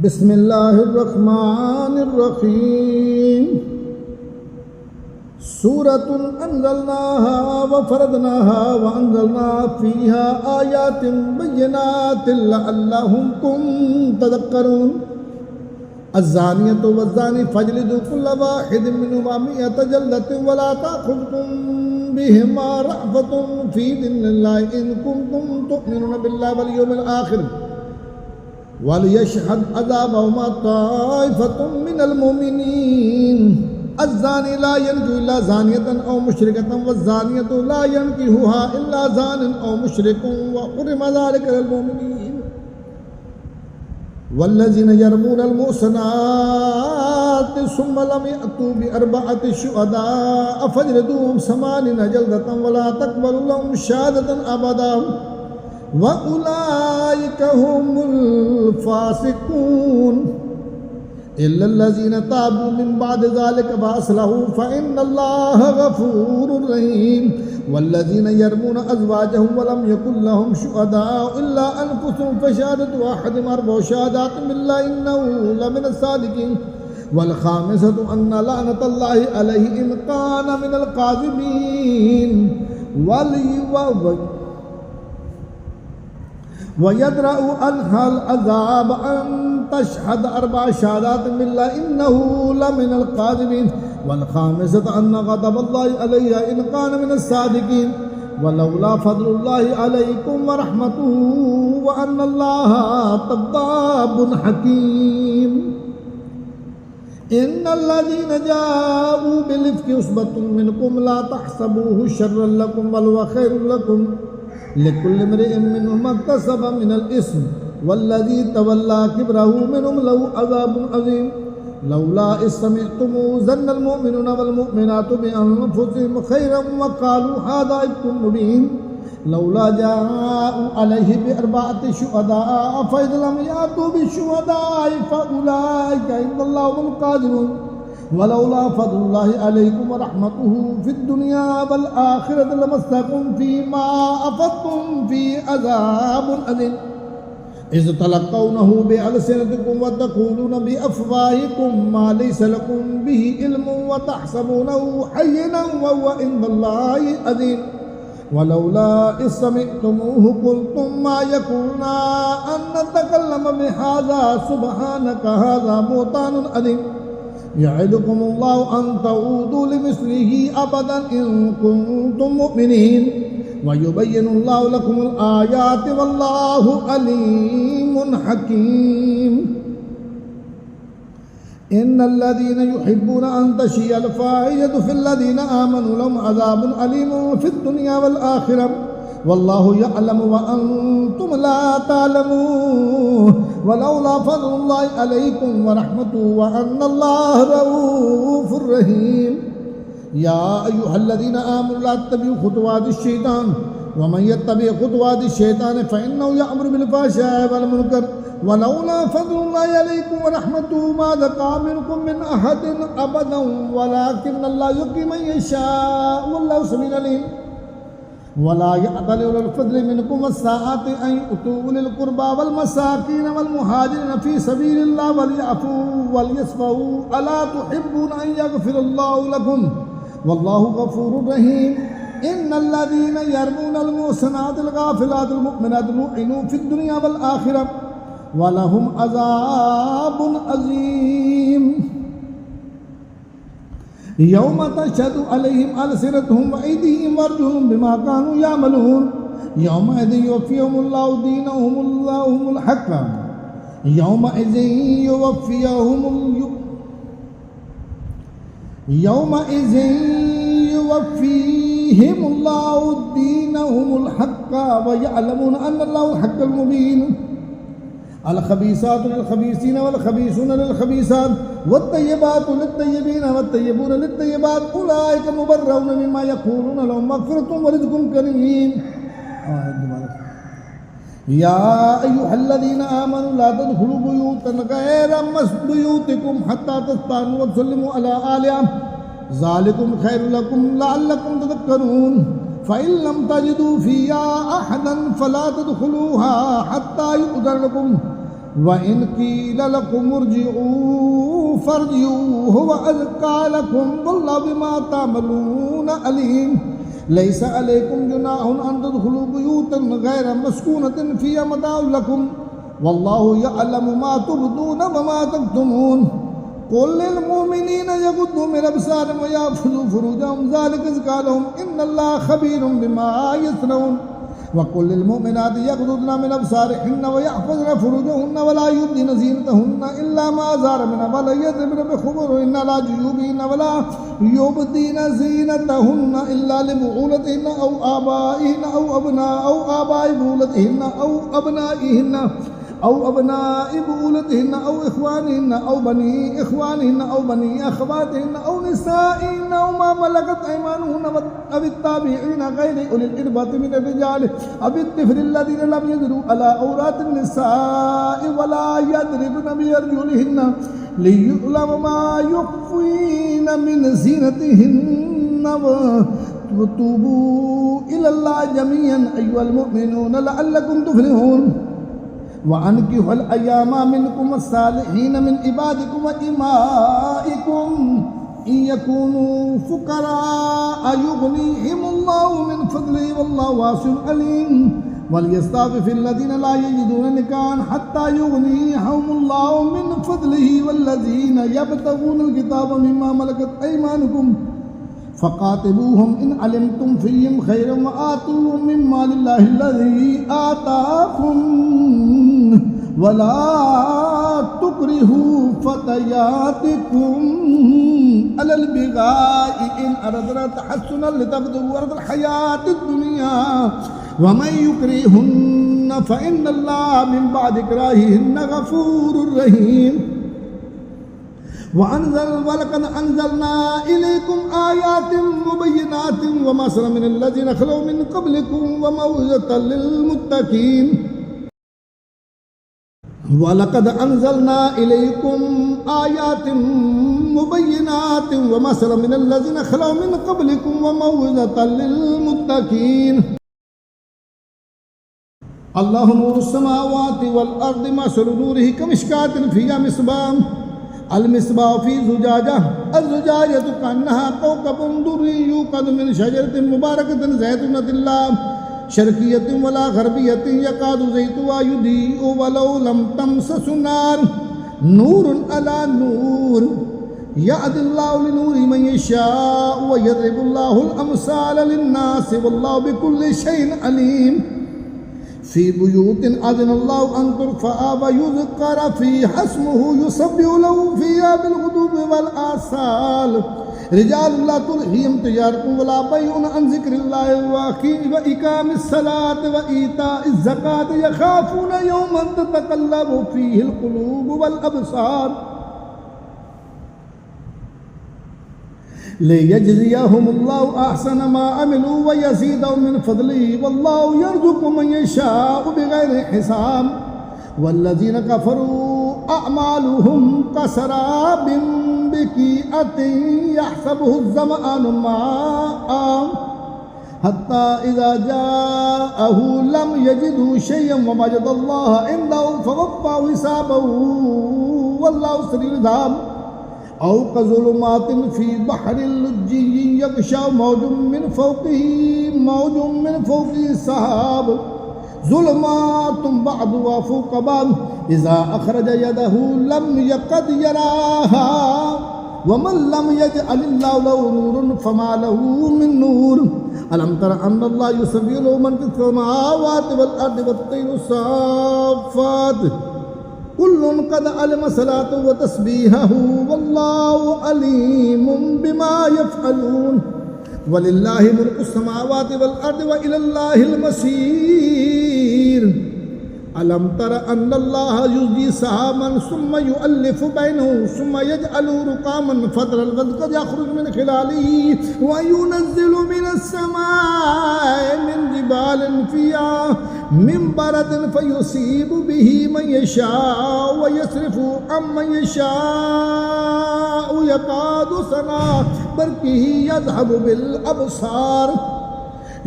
बिस्मिल्लाहिर्रहमानिर्रहीम। सूरतुन अंज़लनाहा व फरदनाहा व अंज़लना फ़ीहा आयातिन बय्यिनातिन लअल्लकुम तज़क्करून। अज़्ज़ानियतु वज़्ज़ानी फ़ज्लिदू कुल्ला वाहिदिन मिनहुमा मिअता जल्दतिन व ला तअख़ुज़कुम बिहिमा रअफ़तुन फ़ी दीनिल्लाहि इन कुंतुम तु'मिनूना बिल्लाहि वल यawmil आख़िर वलियशहद अज़ाबहुमा ताइफ़तुम मिनल मुमिनीन। अज़्ज़ानी ला यंकिहु इल्ला ज़ानियतन औ मुशरिकतन वज़्ज़ानियतु ला यंकिहुहा इल्ला ज़ानिन औ मुशरिकुन व हुर्रिमा ज़ालिका अलल मुमिनीन। वल्लज़ीना यरमूनल मुहसनाति सुम्मा लम यअतू बिअरबअति शुहदाअ फ़जलिदूहुम समानीना जल्दतन व ला तक़बलू लहुम शहादतन अबदा व उलाइका हुमुल फ़ासिक़ून इल्लल्लज़ीना ताबू मिन बअदि ज़ालिका व असलहू फ़इन्नल्लाहा गफ़ूरुर रहीम। वल्लज़ीना यरमूना अज़वाजहुम व लम यकुन लहुम शुहदाअ इल्ला अनफुसुहुम फ़शहादतु अहदिहिम अर्बअु शहादातिन बिल्लाहि इन्नहु लमिनस सादिक़ीन। वल ख़ामिसतु अन्ना लअनतल्लाहि अलैहि इन काना मिनल काज़िबीन। वयद्रअु अन्हल अज़ाब अन तशहद अर्बअ शहादातिन बिल्लाहि इन्नहु लमिनल काज़िबीन। वल ख़ामिसतु अन्ना ग़ज़बल्लाहि अलैहा इन काना मिनस सादिक़ीन। वलौला फ़ज़्लुल्लाहि अलैकुम व रहमतुहु व अन्नल्लाहा तव्वाबुन हकीम। इन्नल्लज़ीना जाऊ बिल इफ़्कि उस्बतुम मिनकुम ला तहसबूहु शर्रन लकुम बल हुव खैरुल लकुम लिकुल्लि इम्रिइन मिनहुम मक्तसब मिनल इस्म वल्लज़ी तवल्ला किब्रहु मिनहुम लहु अज़ाबुन अज़ीम। लौला इज़ समिअतमूहु ज़न्नल मुअमिनूना वल मुअमिनातु बिअन्फुसिहिम खैरन व क़ालू हाज़ा इफ़्कुम मुबीन। लौला जाऊ अलैहि बिअरबअति शुहदाअ फ़इज़ लम यातू बिशुहदाअ फ़उलाइका इंदल्लाहि हुमुल काज़िबून। वलौला फ़ज़्लुल्लाहि अलैकुम व रहमतुहु फ़िद दुनिया वल आख़िरति लमस्सकुम फ़ीमा अफ़ज़्तुम फ़ीहि अज़ाबुन अज़ीम। इज़ तलक़्क़ौनहु बिअल्सिनतिकुम व तक़ूलूना बिअफ़वाहिकुम मा लैसा लकुम बिहि इल्मुन व तहसबूनहु हय्यिनन व हुव इंदल्लाहि अज़ीम। वलौला इज़ समिअतमूहु क़ुल्तुम मा यकूनु लना अन नतकल्लम बिहाज़ा सुब्हानका हाज़ा बुहतानुन अज़ीम। यअिदुकुमुल्लाहु अन तऊदू लिमिस्लिहि अबदन इन कुंतुम मुमिनीन व युबय्यिनुल्लाहु लकुमुल आयाति वल्लाहु अलीमुन हकीम। इन्नल्लज़ीना युहिब्बूना अन तशिय्यल फ़ाहिशतु फ़िल्लज़ीना आमनू लहुम अज़ाबुन अलीमुन फ़िद दुनिया वल आख़िरह वल्लाहु यअलमु व अंतुम ला तअलमून। वलौला फ़ज़्लुल्लाहि अलैकुम व रहमतुहु व अन्नल्लाहा रऊफ़ुर रहीम। या अय्युहल्लज़ीना आमनू ला तत्तबिउ खुतवातिश शैतान व मन यत्तबि खुतवातिश शैतान फ़इन्नहु यअमुरु बिल फ़हशाइ वल मुनकर। वलौला फ़ज़्लुल्लाहि अलैकुम व रहमतुहु मा ज़का मिनकुम मिन अहदिन अबदन वलाकिन्नल्लाहा युज़्ज़ि मन यशाअु वल्लाहु समीउन अलीम। वला यअतल उलुल फ़ज़्लि मिनकुम वस्साअति अन यु'तू उलिल क़ुरबा वल मसाकीन वल मुहाजिरीन फ़ी सबीलिल्लाह वलयअफ़ू वलयस्फ़हू अला तुहिब्बूना अन यग़फ़िरल्लाहु लकुम वल्लाहु गफ़ूरुर रहीम। इन्नल्लज़ीना यरमूनल मुहसनातिल गाफ़िलातिल मुमिनातिल लुइनू फ़िद दुनिया वल आख़िरह व लहुम अज़ाबुन अज़ीम। यौम तशहदु अलैहिम अलसिनतुहुम व अयदीहिम व अर्जुलुहुम बिमा कानू यअमलून। यौमइज़िन युवफ़्फ़ियुहुमुल्लाहु दीनहुमुल हक़्क़ यौमइज़िन युवफ़्फ़िहिमुल्लाहु दीनहुमुल हक़्क़ व यअलमूना अन्नल्लाहुल हक़्क़ुल मुबीन। अल खबीसातु लिल खबीसीन वल खबीसून लिल खबीसात वत्तय्यिबातु लित्तय्यिबीन वत्तय्यिबून लित्तय्यिबात उलाइका मुबर्रऊन मिम्मा यक़ूलून लहुम मग़फ़िरतुन व रिज़्क़ुन करीम। या अय्युहल्लज़ीना आमनू ला तदख़ुलू बुयूतन गैरा बुयूतिकुम हत्ता तस्तानू व तुसल्लिमू अला आलिहा ज़ालिकुम खैरुल लकुम लअल्लकुम तज़क्करून। फ़इन लम तजिदू फ़ीहा अहदन फ़ला तदख़ुलूहा हत्ता युअज़न लकुम वइन क़ील लकुम इरजिऊ फर्जिऊ हुवा अज़का लकुम वल्लाहु बिमा तअमलून अलीम। लैसा अलैकुम जुनाहुन अन तदखुलू बुयूतन गैर मस्कूनतिन फ़ीहा मताउन लकुम वल्लाहु यअलमु मा तुबदून व मा तक्तुमून। कुल लिल मुमिनीन यग़ुद्दू मिन अबसारिहिम व यहफ़ज़ू फ़ुरूजहम ज़ालिका अज़का लहुम इन्नल्लाहा ख़बीरुम बिमा यसनऊन। वक़ुल लिल मुमिनाति यग़ुद्दून मिन अबसारिहिन्न व यहफ़ज़न फ़ुरूजहन्न व ला युबदीन ज़ीनतहन्न इल्ला मा ज़हरा मिन्हा व ला यज़रिबन बिख़ुमुरिहिन्न अला जुयूबिहिन्न व ला युबदीन ज़ीनतहन्न इल्ला लिबुऊलतिहिन्न औ आबाइहिन्न औ आबाइ बुऊलतिहिन्न औ अबनाइहिन्न औ अबनाइ बुऊलतिहिन्न औ इख़वानिहिन्न औ बनी इख़वानिहिन्न औ बनी अख़वातिहिन्न औ निसाइहिन्न औ मा मलकत अयमानुहुन्न अवित्ताबिईन गैरि उलिल इर्बति मिनर रिजाल अवित्तिफ़्ल लज़ीन लम यज़रू अला औरातिन निसाइ वला यद्रिबन बिअरजुलिहिन्न लियुअलम मा युख़फ़ीन मिन ज़ीनतिहिन्न वतूबू इलल्लाहि जमीअन अय्युहल मुमिनून लअल्लकुम तुफ़्लिहून। वअनकिहुल अय्यामा मिनकुम अस्सालिहीन मिन इबादिकुम व इमाइकुम इन यकूनू फुक़रा युग़निहिमुल्लाहु मिन फ़ज़लिही वल्लाहु वासिउन अलीम। वलियस्ताफ़िफ़िल लज़ीन ला यजिदून निकाहन हत्ता युग़नियहुमुल्लाहु मिन फ़ज़लिही वल्लज़ीन यब्तग़ूनल किताब मिम्मा मलकत अयमानुकुम फ़क़ातिलूहुम इन अलिमतुम फ़ीहिम ख़ैरन व आतूहुम मिन मालिल्लाहि अल्लज़ी आताकुम वला तुकरिहू फ़तयातिकुम अलल बिगाइ इन अरदना तहस्सुनन लितब्तगू अरदल हयातिद दुनिया व मन युकरिहुन्न फ़इन्नल्लाहा मिन बअदि इक्राहिहिन्न गफ़ूरुर रहीम। वलक़द अंज़लना इलैकुम आयातिन मुबय्यिनातिन व मसलन मिनल लज़ीना ख़लौ मिन क़ब्लिकुम व मौइज़तन लिल मुत्तक़ीन। वलक़द अंज़लना इलैकुम आयातिन मुबय्यिनातिन व मसलन मिनल लज़ीना ख़लौ मिन क़ब्लिकुम व मौइज़तन लिल मुत्तक़ीन। अल्लाहु नूरुस समावाति वल अर्दि मसलु नूरिही कमिश्कातिन फ़ीहा मिस्बाह अल-मिस्बाह फ़ी ज़ुजाजा अज़-ज़ुजाजतु कअन्नहा कौकबुन दुर्रिय्युन यूक़दु मिन शजरतिन मुबारकतिन ज़ैतूनतिन ला शर्क़िय्यतिन वला ग़रबिय्यतिन यकादु ज़ैतुहा युदीअु वलौ लम तमससहु नार नूरुन अला नूर यहदिल्लाहु लिनूरिही मन यशाअ व यज़रिबुल्लाहुल अमसाल लिन्नासि वल्लाहु बिकुल्लि शैइन अलीम। फ़ी बुयूतिन अज़नल्लाहु अन तुरफ़अ व युज़करा फ़ीहा इस्मुहु युसब्बिहु लहु फ़ीहा बिलग़ुदुव्वि वल आसाल रिजालुन ला तुल्हिहिम तिजारतुन वला बैउन अन ज़िक्रिल्लाहि व इक़ामिस सलाति व ईताइज़ ज़काति यख़ाफ़ूना यौमन ततक़ल्लबु फ़ीहिल क़ुलूबु वल अबसार लियजज़ियहुमुल्लाहु अहसन मा अमिलू व यज़ीदहुम मिन फ़ज़लिही वल्लाहु यरज़ुक़ु मन यशाअ बिग़ैरि हिसाब। वल्लज़ीना कफ़रू अअमालुहुम कसराबिन बिक़ीअतिन यहसबुहु ज़मआनु माअन हत्ता इज़ा जाअहु लम यजिदहु शय्यन व वजदल्लाहा इंदहु फ़वफ़्फ़ाहु हिसाबहु वल्लाहु सरीउल हिसाब। औ कज़ुलुमातिन फ़ी बहरिल लुज्जिय्यिन यग़शा मौजुम मिन फ़ौक़िही सहाब ज़ुलुमातुन बअदुहा फ़ौक़ बअद इज़ा अख़रज यदहु लम यक़द यराहा व मन लम यजअलिल्लाहु लहु नूरन फ़मा लहु मिन नूर। अलम तर अन्नल्लाहा युसब्बिहु लहु मन फ़िस समावाति वल अर्दि वत-तय्रु साफ़्फ़ात कुल्लुन क़द अलima सलातहु व तस्बीहहु वल्लाहु अलीमुम बिमा यफ़अलून। वलिल्लाहि मुल्कुस समावाति वल अर्दि व इलल्लाहिल मसीर। अलम तर अन्नल्लाहा युज़्जी सहाबन सुम्मा युअल्लिफ़ु बैनहु सुम्मा यजअलुहु रुकामन फ़तरल वदक़ यख़रुजु मिन ख़िलालिही व युनज़्ज़िलु मिनस समाइ मिन जिबालिन फ़ीहा मिन बरदिन फ़युसीबु बिही मन यशाअ व यस्रिफ़ुहु अम्मन यशाअ यकादु सना बरक़िही यज़हबु बिल अबसार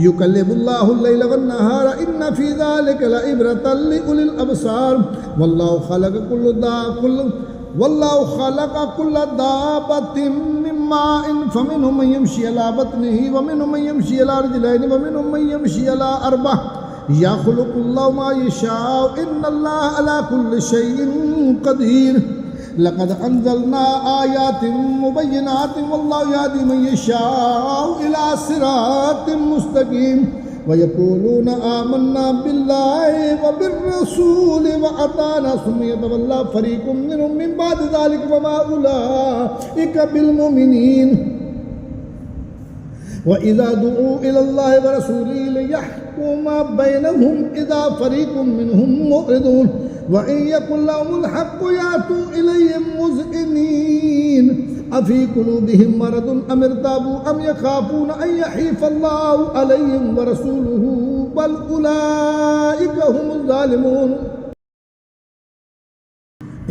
युकल्लिबुल्लाहुल लैला वन नहारा इन्न फी ज़ालिका लइब्रतन लिउलिल अबसार वल्लाहु खलक़ कुल्ल दाब्बतिन मिन माइन फमिनहुम मन यमशी अला बत्निही व मिनहुम मन यमशी अला रिजलैनि व मिनहुम मन यमशी अला अर्बअ यख़्लुक़ुल्लाहु मा यशाअ इन्नल्लाहा अला कुल्लि शैइन क़दीर लक़द अंज़लना आयातिन मुबय्यिनातिन वल्लाहु यहदी मन यशाअ इला सिरातिन मुस्तक़ीम व यक़ूलूना आमन्ना बिल्लाहि व बिर्रसूलि व अताना सुम्मा यतवल्ला फ़रीक़ुम मिनहुम मिन बअदि ज़ालिका व मा उलाइका बिल मुमिनीन व इज़ा दुऊ इलल्लाहि व रसूलिही लियहकुम बैनहुम इज़ा फ़रीक़ुम मिनहुम मुअरिदून व इन यकुन लहुमुल हक़्क़ु यातू इलैहि मुज़इनीन अफ़ी क़ुलूबिहिम मरदुन अम इर्ताबू अम यख़ाफ़ून अन यहीफ़ल्लाहु अलैहिम व रसूलुहु बल उलाइका हुमुज़ ज़ालिमून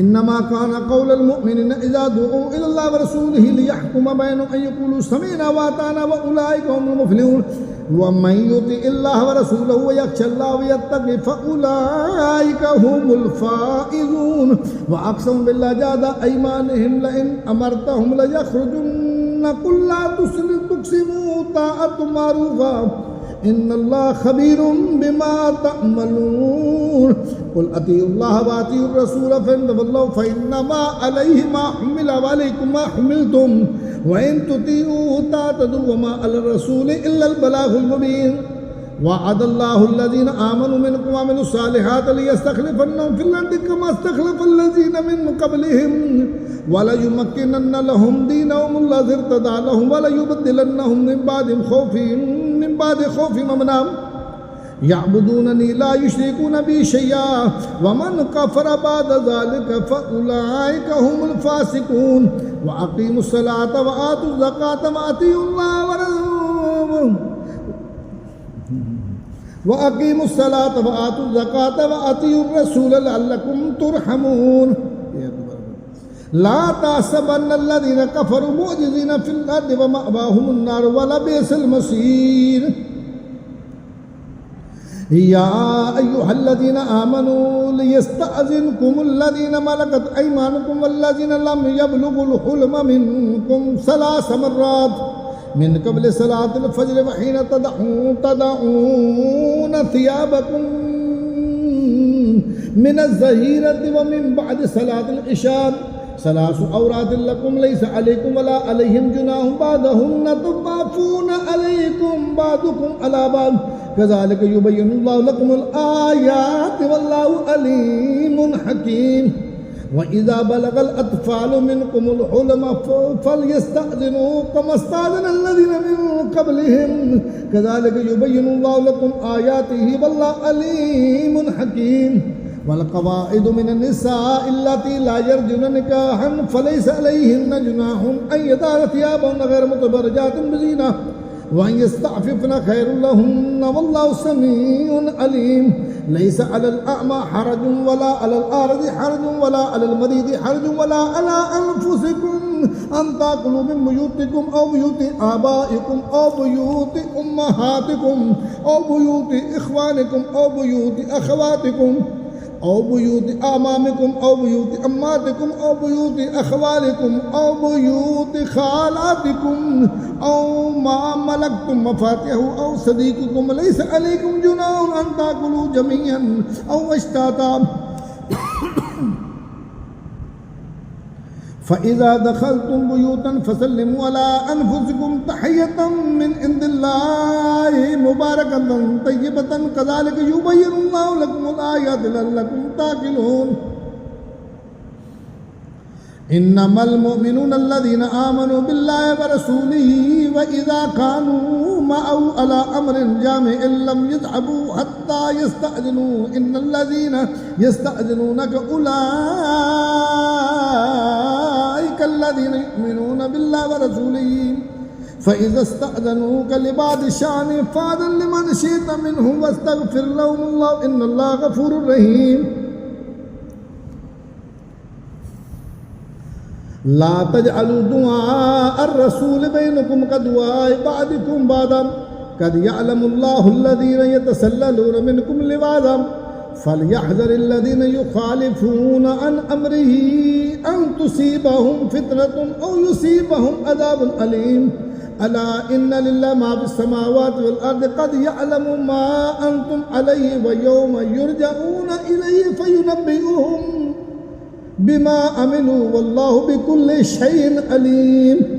इन्नमा काना क़ौलुल मुअ्मिनीना इज़ा दुऊ इलल्लाहि व रसूलिही लियहकुम बैनहुम अन यक़ूलू समिअना व अताना व उलाइका हुमुल मुफ़्लिहून व मन युतिइल्लाह व रसूलहु व यख़्शल्लाह व यत्तक़ि फ़उलाइका हुमुल फ़ाइज़ून व अक़समू बिल्लाहि जहदा अयमानिहिम लइन अमरतहुम लयख़्रुजुन्न क़ुल ला तुक़सिमू ताअतुम मारूफ़ा इन्नल्लाह ख़बीरुम बिमा तअमलून क़ुल अतीउल्लाह व अतीउर रसूल फ़इन तवल्लव फ़इन्नमा अलैहि मा हुमिला व अलैकुम मा हुमिलतुम व इन तुतीऊहु तहतदू व मा अलर रसूल इल्लल बलागुल मुबीन वअदल्लाहु अल्लज़ीना आमनू मिनकुम व अमिलुस सालिहाति लियस्तख़लिफ़न्नहुम फ़िल अर्दि कमा इस्तख़लफ़ल्लज़ीना मिन क़ब्लिहिम व लयुमक्किनन्ना लहुम दीनहुम अल्लज़ी इर्तदा लहुम व लयुबद्दिलन्नहुम मिन बादि ख़ौफ़िहिम अमना यअबुदूननी ला युशरिकूना बी शैआ व मन कफ़र बअद ज़ालिका फ़उलाइका हुमुल फ़ासिक़ून व अक़ीमुस सलाता व आतुज़ ज़काता व अतीउल्लाह व अक़ीमुस सलाता व आतुज़ ज़काता व अतीउर रसूल लअल्लकुम तुरहमून ला तहसबन्नल्लज़ीना कफ़रू मुअजिज़ीना फ़िल अर्दि व मअवाहुमुन नार व लबिअसल मसीर या अय्युहल्लज़ीना आमनू लियस्तअज़िनकुमुल्लज़ीना मलकत अयमानुकुम वल्लज़ीना लम यबलुगुल हुल्म मिनकुम सलास मर्रात मिन क़ब्ल सलातिल फ़ज्र व हीन तदऊन थियाबकुम मिनज़ ज़हीरति व मिन बअद सलातिल इशा सलासु औरातिन लकुम लैसा अलैकुम वला अलैहिम जुनाहुम बादहुन्ना तुवाफ़ून अलैकुम बादुकुम अला बाद कज़ालिका युबय्यिनुल्लाहु लकुमुल आयाति वल्लाहु अलीमुन हकीम व इज़ा बलगल अत्फ़ालु मिनकुमुल हुल्म फ़लयस्तअज़िनू कमा इस्तअज़नल्लज़ीना मिन क़ब्लिहिम कज़ालिका युबय्यिनुल्लाहु लकुम आयातिही वल्लाहु अलीमुन हकीम वलक़वाइदु मिनन निसाइ अल्लाती ला यरजुन निकाहन फ़लैसा अलैहिन्न जुनाहुन अन यज़अना थियाबहन गैर मुतबर्रिजातिन बिज़ीना व अन यस्तअफ़िफ़न खैरुल लहुन्न वल्लाहु समीउन अलीम लैसा अलल अअमा हरजुन वला अलल आरज़ि हरजुन वला अलल मरीज़ि हरजुन वला अला अनफुसिकुम अन ताकुलू मिन बुयूतिकुम औ बुयूति आबाइकुम औ बुयूति उम्महातिकुम औ बुयूति इख़वानिकुम औ बुयूति अख़वातिकुम औ बुयूति आमामिकुम औ बुयूति अम्मातिकुम औ बुयूति अख़वालिकुम औ बुयूति ख़ालातिकुम औ मा मलकतुम मफ़ातिहु औ सदीक़ुकुम लैसा अलैकुम जुनाहुन अन ताकुलू जमीअन औ अश्ताता फ़इज़ा दख़लतुम बुयूतन फ़सल्लिमू अला अनफ़ुसिकुम तहियतम मिन इंदिल्लाहि मुबारकतन तय्यबतन कज़ालिका युबय्यिनुल्लाहु लकुमुल आयाति लअल्लकुम ताक़िलून इन्नमल मुअमिनूना अल्लज़ीना आमनू बिल्लाहि व रसूलिही व इज़ा कानू मअहु अला अम्रिन जामिअन लम यज़हबू हत्ता यस्तअज़िनू इन्नल्लज़ीना यस्तअज़िनूनका उलाइका अल्लज़ीना युमिनूना बिल्लाहि व रसूलिही फ़इज़ा इस्तअज़नूका लिबादि शानिन फ़अज़न लिमन शि'ता मिनहुम वस्तग़फ़िर लहुमुल्लाहु इन्नल्लाहा गफ़ूरुर रहीम ला तजअलू दुआ अर्रसूल बैनकुम कदुआ बादिकुम बादा قد يعلم الله الذين يتسللون منكم لواذا فليحذر الذين يخالفون عن أمره أن تصيبهم فتنة أو يصيبهم عذاب أليم ألا إن لله ما في السماوات والأرض قد يعلم ما أنتم عليه ويوم يرجعون إليه فينبئهم بما عملوا والله بكل شيء عليم